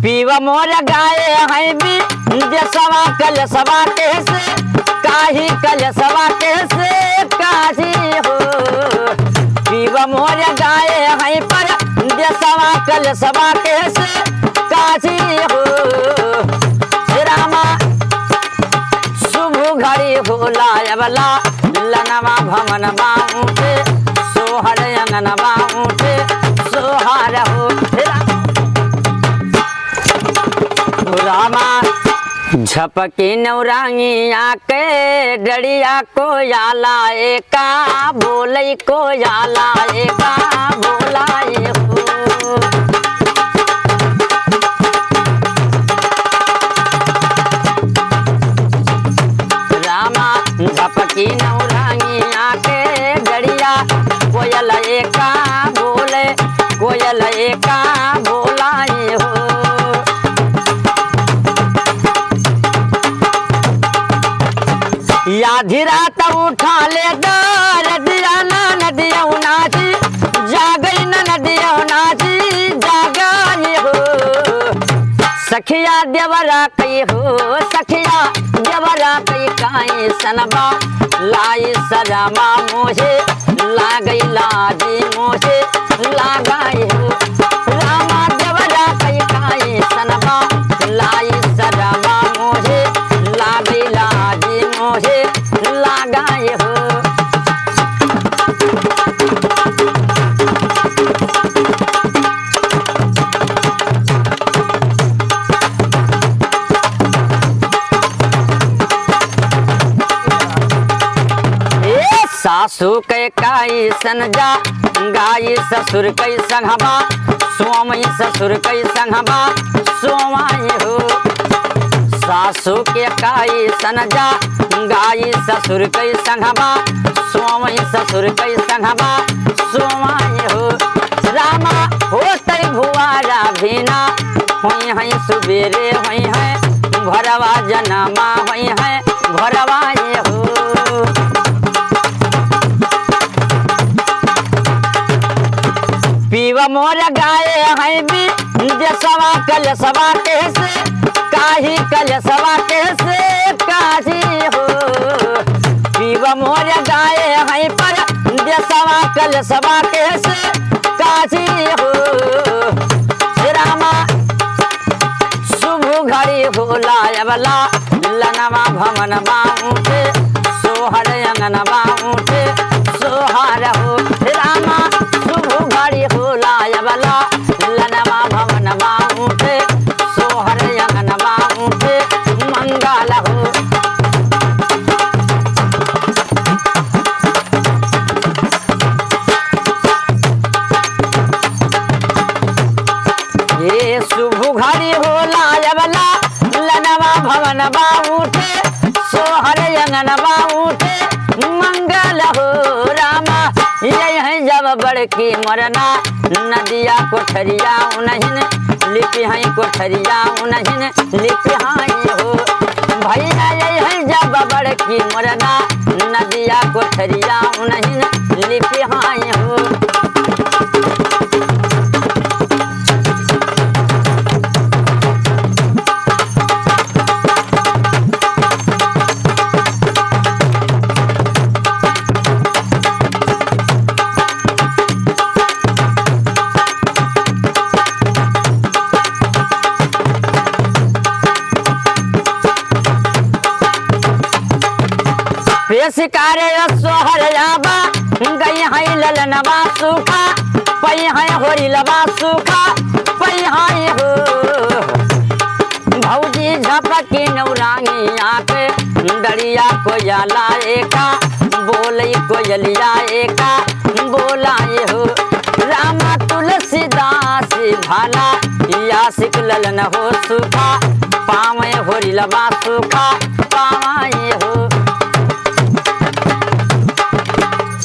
पीवा मोर गाए हैं भी देसवा कल सवा कैसे काही कल सवा कैसे काजी हो। पीवा मोर गाए हैं पर देसवा कल सवा कैसे काजी हो। रामा शुभ घड़ी होला अबला लनवा भवन बाऊटे सोहर अंगन बाऊटे सोहर हो। रामा झपकी नौरांगी आके डड़िया को याला एका बोलई को याला एका बोलाए हो। रामा झपकी नौरांगी आके डड़िया कोयल एका बोले कोयल एका बोलाए हो। आधी रात उठा ले नदिया ना नदिया नाची जागई न नदिया नाची जागई हो। सखिया देवरा कई हो सखिया देवरा कई काई सनबा लाई सजामा मोहे लागई लाजी मोहे लगाई हो। रामा देवरा कई काई सनबा लाई सजामा मोहे लागई लाजी मोहे लगाए हो। सासू के काई सनजा गाई ससुर कई संघबा सोमई ससुर कई संघबा सोमाई हो। सासू के काई सनजा गाई ससुर कई संघबा सोमई ससुर कई संघबा सोमाई हो। रामा होतई भुआरा भीना हुई है सुबेरे हुई है भरवा जनमा हुई है भरवा ये हो। पीवा मोर गाए हैं भी देसवा कल सवा कैसे काही कल सवा कैसे काजी हो। पीवा मोर गाए हैं पर देसवा कल सवा कैसे काजी हो। रामा शुभ घड़ी होला अबला लनवा भवन बाऊटे सोहर अंगन बाऊटे सोहर हो। रामा शुभ घड़ी होला अबला लनवा भवन बाऊटे सोहर अंगन बाऊटे मंगल हो। ये शुभ घड़ी होला अबला लनवा भवन बाऊटे सोहर अंगन बाऊटे मंगल हो। रामा यही है जब बड़की मरना नदिया कोठरिया उन्हीं लिपि है कोठरिया उन्हीं लिपि हाई हो। भैया यही है जब बड़की मरना नदिया कोठरिया उन्हीं लिपि हाई हो। शिकारे सोहर आबा गई है ललनवा सूखा पई है होरी लबा सूखा पई है हो। भौजी झपकी नौरांगी आके डड़िया को याला एका बोलई कोयलिया एका बोलाए हो। रामा तुलसीदास भाला यासिक ललन हो सूखा पावे होरी लबा सूखा पावाए हो।